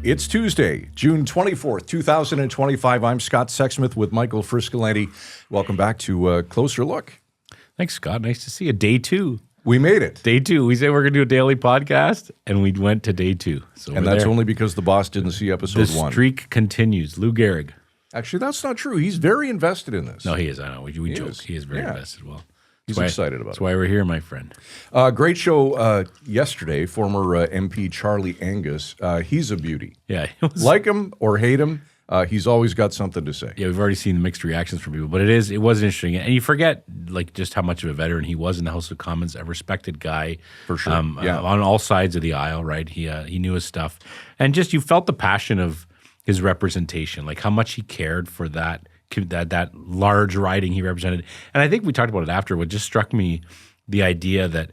It's Tuesday, June 24th, 2025. I'm Scott Sexsmith with Michael Friscolanti. Welcome back to Closer Look. Thanks, Scott. Nice to see you. Day 2. We made it. Day 2. We said we're going to do a daily podcast, and we went to day 2. So and that's only because the boss didn't see episode 1. The streak continues. Lou Gehrig. Actually, that's not true. He's very invested in this. No, he is. I know. We joke. He is very invested. Well, he's excited about it. That's why we're here, my friend. Great show yesterday. Former MP Charlie Angus. He's a beauty. Yeah. Like him or hate him, he's always got something to say. Yeah, we've already seen mixed reactions from people, but it was interesting. And you forget just how much of a veteran he was in the House of Commons, a respected guy. For sure. On all sides of the aisle, right? He knew his stuff. And just you felt the passion of his representation, like how much he cared for that large riding he represented. And I think we talked about it after. What just struck me, the idea that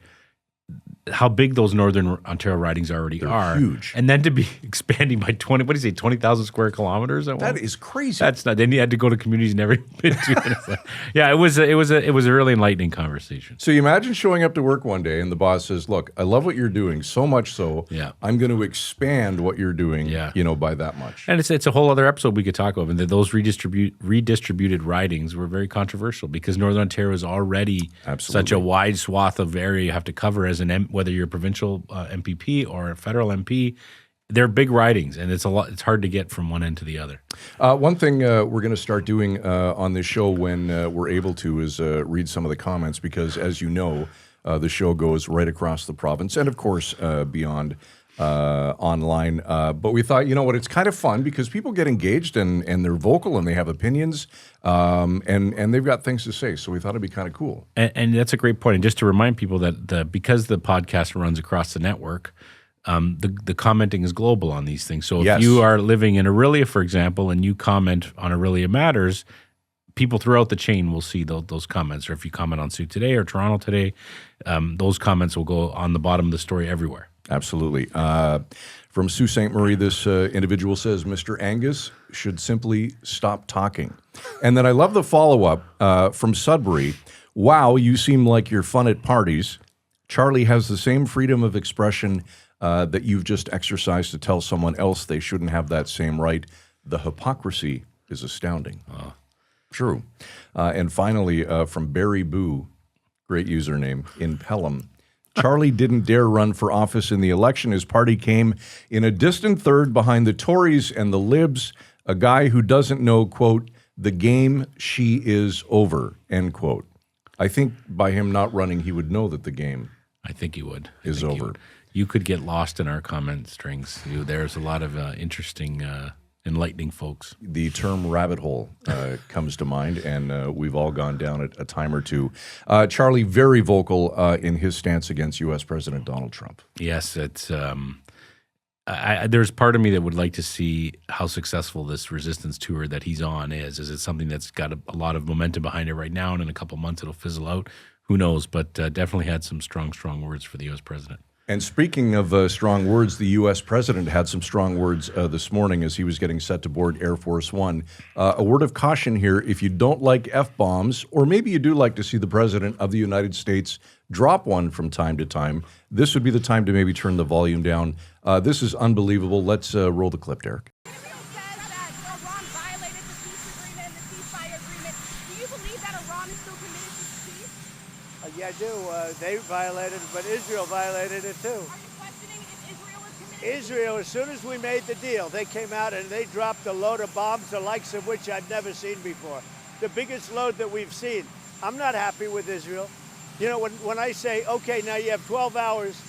how big those Northern Ontario ridings already are. Huge. And then to be expanding by 20,000 square kilometers. That is crazy. That's not, then you had to go to communities you never been to. Yeah, it was a really enlightening conversation. So you imagine showing up to work one day and the boss says, look, I love what you're doing so much so I'm going to expand what you're doing, by that much. And it's a whole other episode we could talk about. And those redistributed ridings were very controversial because Northern Ontario is already such a wide swath of area you have to cover as whether you're a provincial MPP or a federal MP. They're big ridings, and it's it's hard to get from one end to the other. One thing we're going to start doing on this show when we're able to is read some of the comments because, as you know, the show goes right across the province and, of course, beyond online. But we thought, you know what, it's kind of fun because people get engaged and they're vocal and they have opinions and they've got things to say. So we thought it'd be kind of cool. And that's a great point. And just to remind people that because the podcast runs across the network, the commenting is global on these things. So if you are living in Orillia, for example, and you comment on Orillia Matters, people throughout the chain will see those comments. Or if you comment on Sioux Today or Toronto Today, those comments will go on the bottom of the story everywhere. Absolutely. From Sault Ste. Marie, this individual says, Mr. Angus should simply stop talking. And then I love the follow-up from Sudbury. Wow, you seem like you're fun at parties. Charlie has the same freedom of expression that you've just exercised to tell someone else they shouldn't have that same right. The hypocrisy is astounding. True. And finally, from Barry Boo, great username, in Pelham. Charlie didn't dare run for office in the election. His party came in a distant third behind the Tories and the Libs, a guy who doesn't know, quote, the game she is over, end quote. I think by him not running, he would know that the game I think he would. is over. You could get lost in our comment strings. There's a lot of interesting enlightening folks. The term rabbit hole comes to mind, and we've all gone down it a time or two. Charlie, very vocal in his stance against U.S. President Donald Trump. Yes, it's. There's part of me that would like to see how successful this resistance tour that he's on is. Is it something that's got a lot of momentum behind it right now, and in a couple months it'll fizzle out? Who knows? But definitely had some strong words for the U.S. president. And speaking of strong words, the U.S. president had some strong words this morning as he was getting set to board Air Force One. A word of caution here, if you don't like F-bombs, or maybe you do like to see the president of the United States drop one from time to time, this would be the time to maybe turn the volume down. This is unbelievable. Let's roll the clip, Derek. Yeah, I do. They violated it, but Israel violated it too. Are you questioning if Israel is committed? Israel, as soon as we made the deal, they came out and they dropped a load of bombs, the likes of which I've never seen before. The biggest load that we've seen. I'm not happy with Israel. You know, when I say, okay, now you have 12 hours,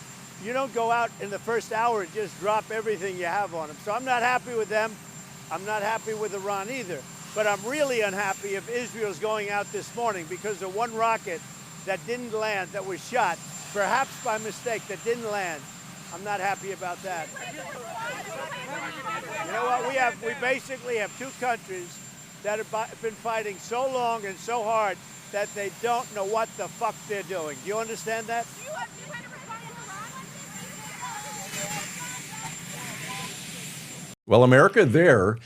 you don't go out in the first hour and just drop everything you have on them. So I'm not happy with them. I'm not happy with Iran either. But I'm really unhappy if Israel's going out this morning because of one rocket that didn't land, that was shot, perhaps by mistake, that didn't land. I'm not happy about that. You know what? We basically have two countries that have been fighting so long and so hard that they don't know what the fuck they're doing. Do you understand that? Do you have to respond in Iran? Well, America there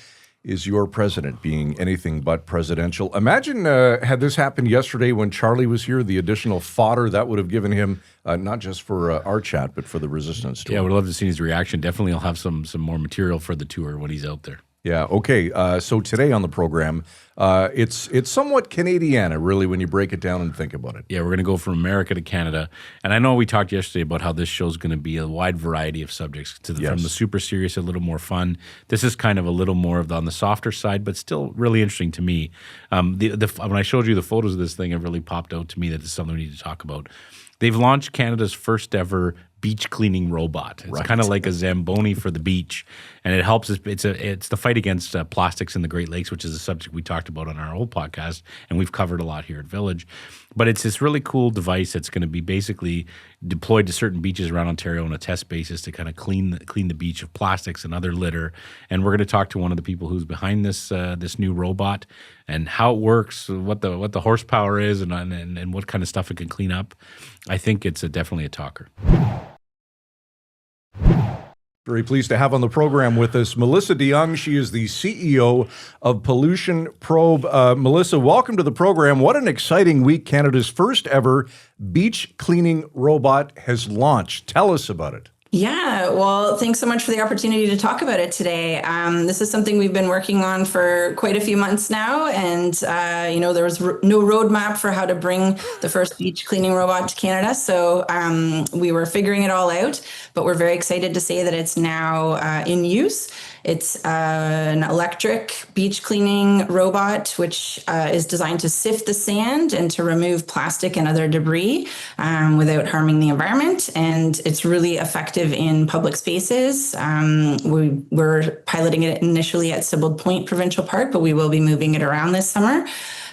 is your president being anything but presidential. Imagine had this happened yesterday when Charlie was here, the additional fodder that would have given him, not just for our chat, but for the Resistance tour. Yeah, I would love to see his reaction. Definitely he'll have some more material for the tour when he's out there. Yeah, okay. So today on the program, it's somewhat Canadiana, really, when you break it down and think about it. Yeah, we're going to go from America to Canada. And I know we talked yesterday about how this show is going to be a wide variety of subjects, from the super serious, a little more fun. This is kind of a little more on the softer side, but still really interesting to me. When I showed you the photos of this thing, it really popped out to me that it's something we need to talk about. They've launched Canada's first ever beach cleaning robot. It's kind of like a Zamboni for the beach, and it helps. It's the fight against plastics in the Great Lakes, which is a subject we talked about on our old podcast, and we've covered a lot here at Village. But it's this really cool device that's going to be basically deployed to certain beaches around Ontario on a test basis to kind of clean the beach of plastics and other litter. And we're going to talk to one of the people who's behind this new robot and how it works, what the horsepower is, and what kind of stuff it can clean up. I think it's definitely a talker. Very pleased to have on the program with us Melissa DeYoung. She is the CEO of Pollution Probe. Melissa, welcome to the program. What an exciting week. Canada's first ever beach cleaning robot has launched. Tell us about it. Yeah, well, thanks so much for the opportunity to talk about it today. This is something we've been working on for quite a few months now, and there was no roadmap for how to bring the first beach cleaning robot to Canada, so we were figuring it all out, but we're very excited to say that it's now in use. It's an electric beach cleaning robot, which is designed to sift the sand and to remove plastic and other debris without harming the environment. And it's really effective in public spaces. We're piloting it initially at Sibbald Point Provincial Park, but we will be moving it around this summer.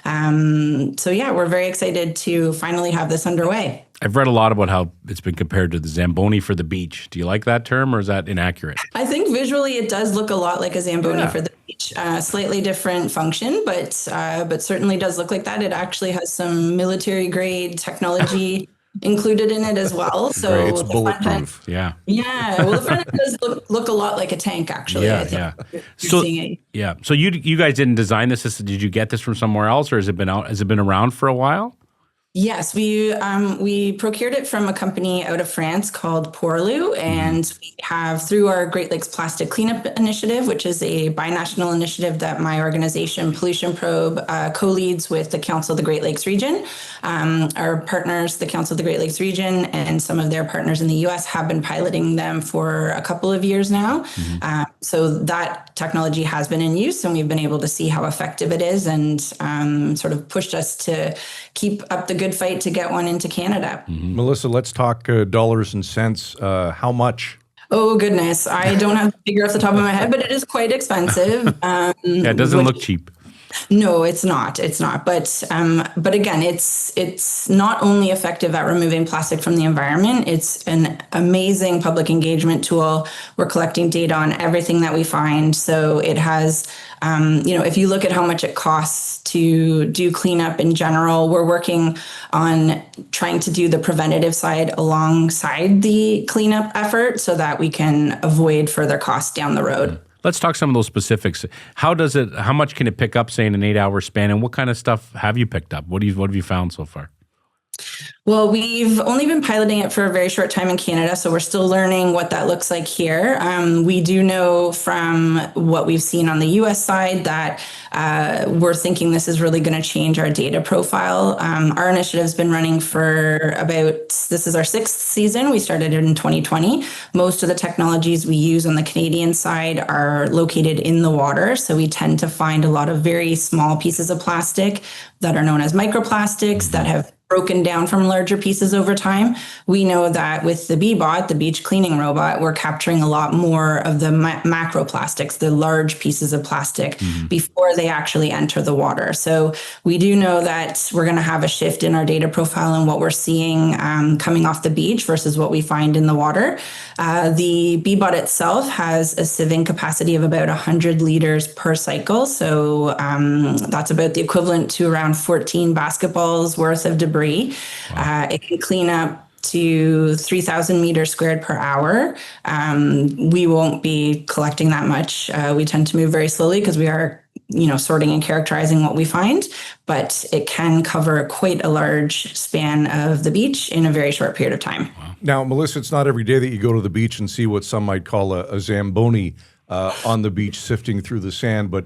We're very excited to finally have this underway. I've read a lot about how it's been compared to the Zamboni for the beach. Do you like that term, or is that inaccurate? I think visually it does look a lot like a Zamboni for the beach. Slightly different function, but certainly does look like that. It actually has some military-grade technology included in it as well. So great. It's bulletproof. Yeah. Well, the front end does look a lot like a tank, actually. Yeah. So you guys didn't design this. Did you get this from somewhere else, or has it been around for a while? Yes, we procured it from a company out of France called Porlu, and we have, through our Great Lakes Plastic Cleanup Initiative, which is a binational initiative that my organization, Pollution Probe, co-leads with the Council of the Great Lakes Region. Our partners, the Council of the Great Lakes Region, and some of their partners in the U.S. have been piloting them for a couple of years now. So that technology has been in use, and we've been able to see how effective it is, and sort of pushed us to keep up the good fight to get one into Canada. Melissa, let's talk dollars and cents. How much? Oh, goodness. I don't have the figure off the top of my head, but it is quite expensive. It doesn't look cheap. No, it's not. It's not. But again, it's not only effective at removing plastic from the environment. It's an amazing public engagement tool. We're collecting data on everything that we find. So it has, if you look at how much it costs to do cleanup in general, we're working on trying to do the preventative side alongside the cleanup effort so that we can avoid further costs down the road. Let's talk some of those specifics. How much can it pick up, say, in an 8-hour span, and what kind of stuff have you picked up? What have you found so far? Well, we've only been piloting it for a very short time in Canada, so we're still learning what that looks like here. We do know from what we've seen on the U.S. side that we're thinking this is really going to change our data profile. Our initiative's been running for this is our 6th season. We started it in 2020. Most of the technologies we use on the Canadian side are located in the water, so we tend to find a lot of very small pieces of plastic that are known as microplastics that have broken down from larger pieces over time. We know that with the BeBot, the beach cleaning robot, we're capturing a lot more of the macroplastics, the large pieces of plastic, before they actually enter the water. So we do know that we're going to have a shift in our data profile and what we're seeing coming off the beach versus what we find in the water. The BeBot itself has a sieving capacity of about 100 liters per cycle. So that's about the equivalent to around 14 basketballs worth of debris. Wow. It can clean up to 3,000 meters squared per hour. We won't be collecting that much. We tend to move very slowly because we are sorting and characterizing what we find, but it can cover quite a large span of the beach in a very short period of time. Now, Melissa, it's not every day that you go to the beach and see what some might call a Zamboni on the beach sifting through the sand, but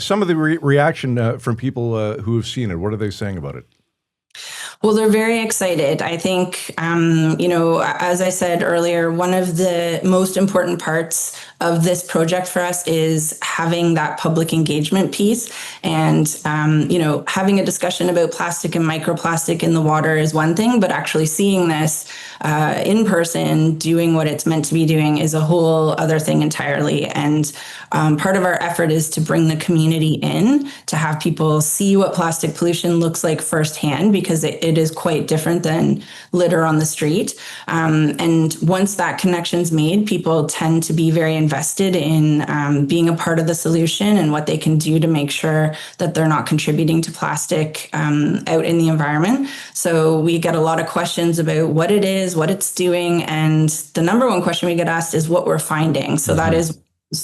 some of the reaction from people who have seen it, what are they saying about it? Well, they're very excited. I think, as I said earlier, one of the most important parts of this project for us is having that public engagement piece. And, having a discussion about plastic and microplastic in the water is one thing, but actually seeing this in person, doing what it's meant to be doing is a whole other thing entirely. And part of our effort is to bring the community in, to have people see what plastic pollution looks like firsthand, because it is quite different than litter on the street. And once that connection's made, people tend to be very invested in being a part of the solution and what they can do to make sure that they're not contributing to plastic out in the environment. So we get a lot of questions about what it is, what it's doing, and the number one question we get asked is what we're finding. So that is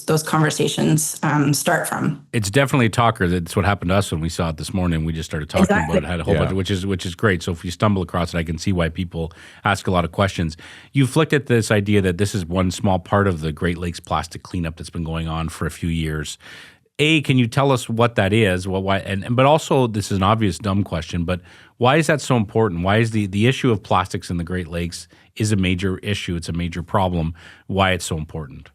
those conversations start from. It's definitely a talker. That's what happened to us when we saw it this morning. We just started talking about it, had a whole bunch, which is great. So if you stumble across it, I can see why people ask a lot of questions. You've looked at this idea that this is one small part of the Great Lakes plastic cleanup that's been going on for a few years. Can you tell us what that is? But also, this is an obvious dumb question, but why is that so important? Why is the issue of plastics in the Great Lakes is a major issue? It's a major problem. Why it's so important?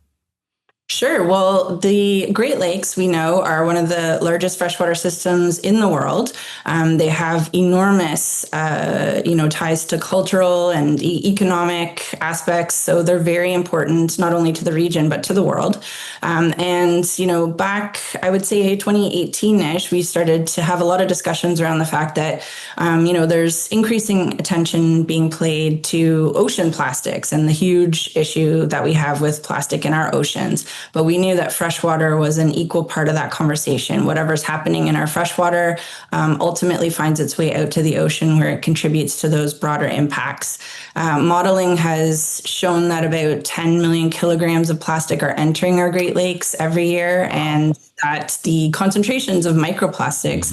Sure. Well, the Great Lakes, we know, are one of the largest freshwater systems in the world. They have enormous, ties to cultural and economic aspects. So they're very important, not only to the region, but to the world. Back, I would say 2018-ish, we started to have a lot of discussions around the fact that, there's increasing attention being paid to ocean plastics and the huge issue that we have with plastic in our oceans. But we knew that freshwater was an equal part of that conversation. Whatever's happening in our freshwater ultimately finds its way out to the ocean, where it contributes to those broader impacts. Modeling has shown that about 10 million kilograms of plastic are entering our Great Lakes every year, and that the concentrations of microplastics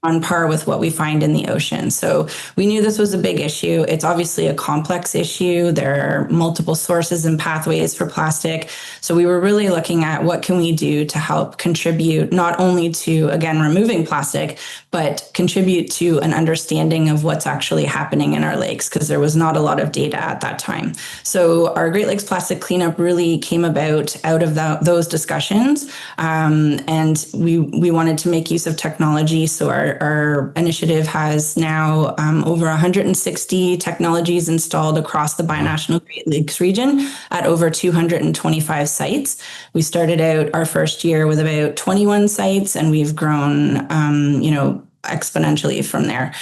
on par with what we find in the ocean. So we knew this was a big issue. It's obviously a complex issue. There are multiple sources and pathways for plastic. So we were really looking at what can we do to help contribute not only to, again, removing plastic, but contribute to an understanding of what's actually happening in our lakes, because there was not a lot of data at that time. So our Great Lakes plastic cleanup really came about out of those discussions. And we wanted to make use of technology. So our initiative has now over 160 technologies installed across the binational Great Lakes region at over 225 sites. We started out our first year with about 21 sites, and we've grown, exponentially from there.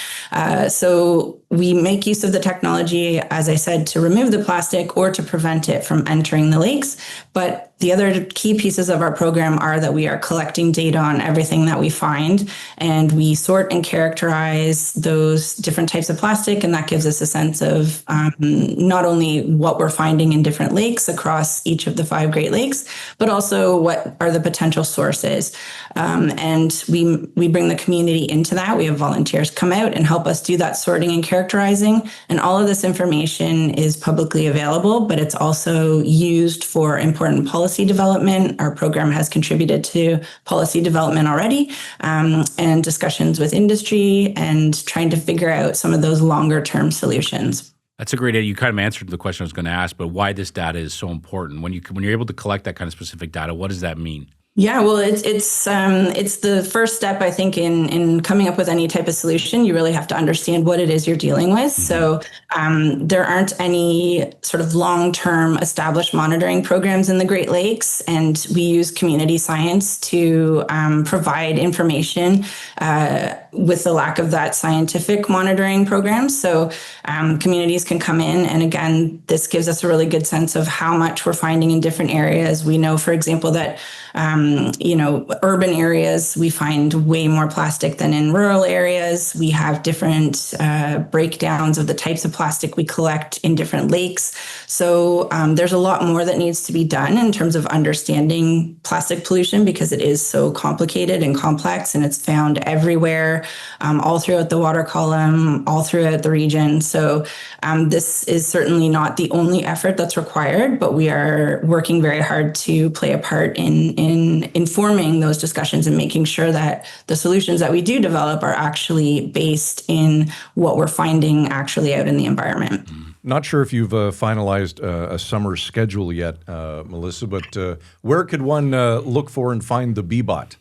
So we make use of the technology, as I said, to remove the plastic or to prevent it from entering the lakes. But the other key pieces of our program are that we are collecting data on everything that we find, and we sort and characterize those different types of plastic. And that gives us a sense of not only what we're finding in different lakes across each of the 5 Great Lakes, but also what are the potential sources. And we bring the community into that. We have volunteers come out and help us do that sorting and characterizing. And all of this information is publicly available, but it's also used for important policy development. Our program has contributed to policy development already, and discussions with industry, and trying to figure out some of those longer term solutions. That's a great idea. You kind of answered the question I was going to ask, but why this data is so important. When you're able to collect that kind of specific data, what does that mean? Yeah, well, it's the first step, I think, in coming up with any type of solution. You really have to understand what it is you're dealing with. So there aren't any sort of long-term established monitoring programs in the Great Lakes, and we use community science to provide information with the lack of that scientific monitoring program. So communities can come in, and again, this gives us a really good sense of how much we're finding in different areas. We know, for example, that urban areas, we find way more plastic than in rural areas. We have different breakdowns of the types of plastic we collect in different lakes. So there's a lot more that needs to be done in terms of understanding plastic pollution, because it is so complicated and complex, and it's found everywhere, all throughout the water column, all throughout the region. So this is certainly not the only effort that's required, but we are working very hard to play a part in informing those discussions and making sure that the solutions that we do develop are actually based in what we're finding actually out in the environment. Not sure if you've finalized a summer schedule yet, Melissa, but where could one look for and find the BeBot?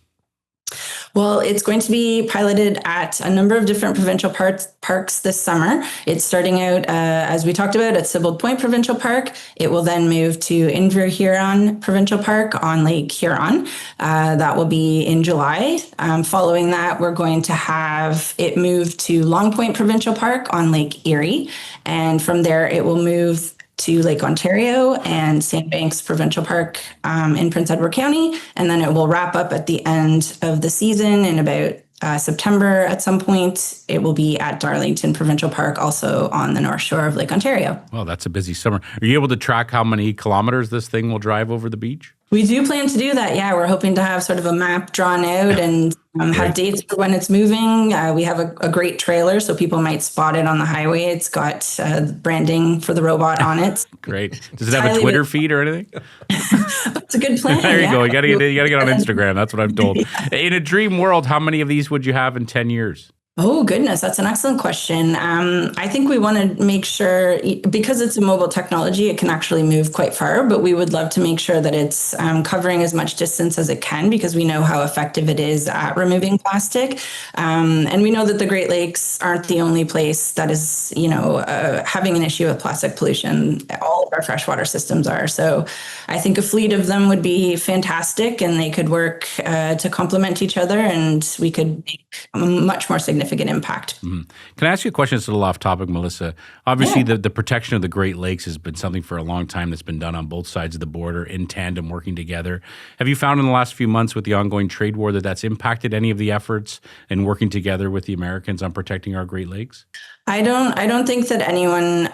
Well, it's going to be piloted at a number of different provincial parks this summer. It's starting out, as we talked about, at Sibbald Point Provincial Park. It will then move to Inver-Huron Provincial Park on Lake Huron. That will be in July. Following that, we're going to have it move to Long Point Provincial Park on Lake Erie. And from there, it will move to Lake Ontario and Sandbanks Provincial Park in Prince Edward County. And then it will wrap up at the end of the season in about September at some point. It will be at Darlington Provincial Park, also on the north shore of Lake Ontario. Well, that's a busy summer. Are you able to track how many kilometers this thing will drive over the beach? We do plan to do that. Yeah, we're hoping to have sort of a map drawn out and have dates for when it's moving. We have a great trailer, so people might spot it on the highway. It's got branding for the robot on it. Great. Does it have a Twitter feed or anything? That's a good plan. There you go. You got to get on Instagram. That's what I'm told. Yeah. In a dream world, how many of these would you have in 10 years? Oh, goodness. That's an excellent question. I think we want to make sure, because it's a mobile technology, it can actually move quite far, but we would love to make sure that it's covering as much distance as it can, because we know how effective it is at removing plastic. And we know that the Great Lakes aren't the only place that is, having an issue with plastic pollution. All of our freshwater systems are. So I think a fleet of them would be fantastic, and they could work to complement each other, and we could make a much more significant impact. Mm-hmm. Can I ask you a question that's a little off topic, Melissa? Obviously, the protection of the Great Lakes has been something for a long time that's been done on both sides of the border in tandem, working together. Have you found in the last few months with the ongoing trade war that that's impacted any of the efforts in working together with the Americans on protecting our Great Lakes? I don't think that anyone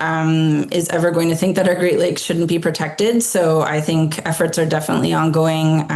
is ever going to think that our Great Lakes shouldn't be protected. So I think efforts are definitely ongoing.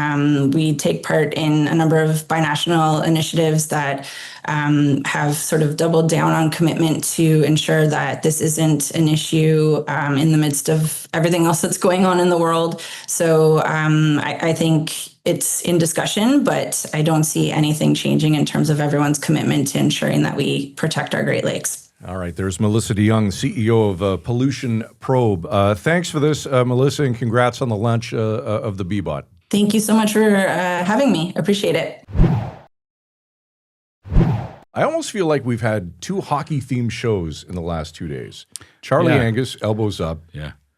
We take part in a number of binational initiatives that have sort of doubled down on commitment to ensure that this isn't an issue in the midst of everything else that's going on in the world. So I think it's in discussion, but I don't see anything changing in terms of everyone's commitment to ensuring that we protect our Great Lakes. All right, there's Melissa DeYoung, CEO of Pollution Probe. Thanks for this, Melissa, and congrats on the launch of the BeBot. Thank you so much for having me. Appreciate it. I almost feel like we've had two hockey-themed shows in the last 2 days. Charlie Angus, elbows up,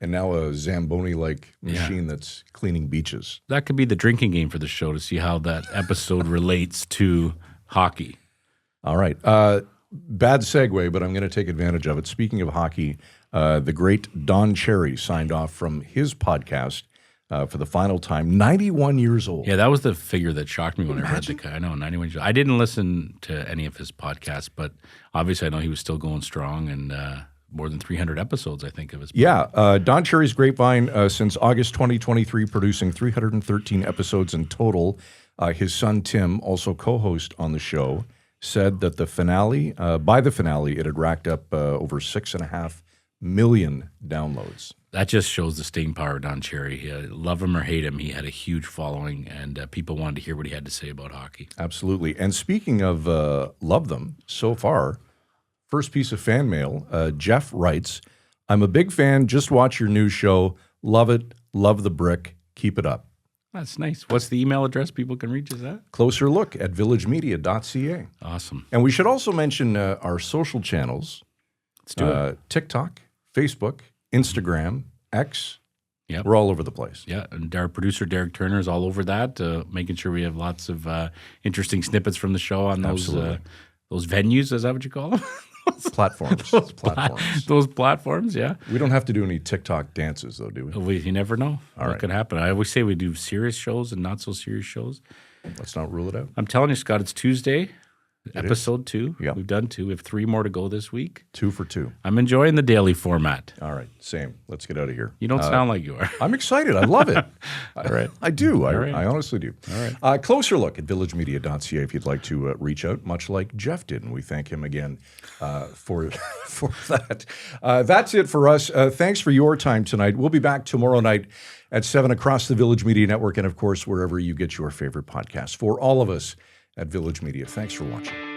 and now a Zamboni-like machine that's cleaning beaches. That could be the drinking game for the show, to see how that episode relates to hockey. All right. Bad segue, but I'm going to take advantage of it. Speaking of hockey, the great Don Cherry signed off from his podcast for the final time, 91 years old. Yeah, that was the figure that shocked me when I read the guy. I know, 91 years old. I didn't listen to any of his podcasts, but obviously I know he was still going strong, and more than 300 episodes, I think, of his podcast. Yeah, Don Cherry's Grapevine since August 2023, producing 313 episodes in total. His son, Tim, also co-host on the show, said that the finale, by the finale, it had racked up over 6.5 million downloads. That just shows the staying power of Don Cherry. Love him or hate him, he had a huge following, and people wanted to hear what he had to say about hockey. Absolutely. And speaking of love them, so far, first piece of fan mail, Jeff writes, I'm a big fan, just watch your new show, love it, love the brick, keep it up. That's nice. What's the email address people can reach us at? Closer look at villagemedia.ca. Awesome. And we should also mention our social channels. Let's do it. TikTok, Facebook, Instagram, X. Yep. We're all over the place. Yeah, and our producer, Derek Turner, is all over that, making sure we have lots of interesting snippets from the show on those venues. Is that what you call them? Platforms. Those platforms, yeah. We don't have to do any TikTok dances, though, do we? You never know what right. could happen. I always say we do serious shows and not so serious shows. Let's not rule it out. I'm telling you, Scott, it's Tuesday, episode 2. Yep. We've done 2. We have 3 more to go this week. 2 for 2. I'm enjoying the daily format. All right, same. Let's get out of here. You don't sound like you are. I'm excited. I love it. All right. I do. right. I honestly do. All right. Closer look at villagemedia.ca if you'd like to reach out, much like Jeff did, and we thank him again for that. That's it for us. Thanks for your time tonight. We'll be back tomorrow night at 7 across the Village Media Network and, of course, wherever you get your favorite podcasts. For all of us at Village Media, thanks for watching.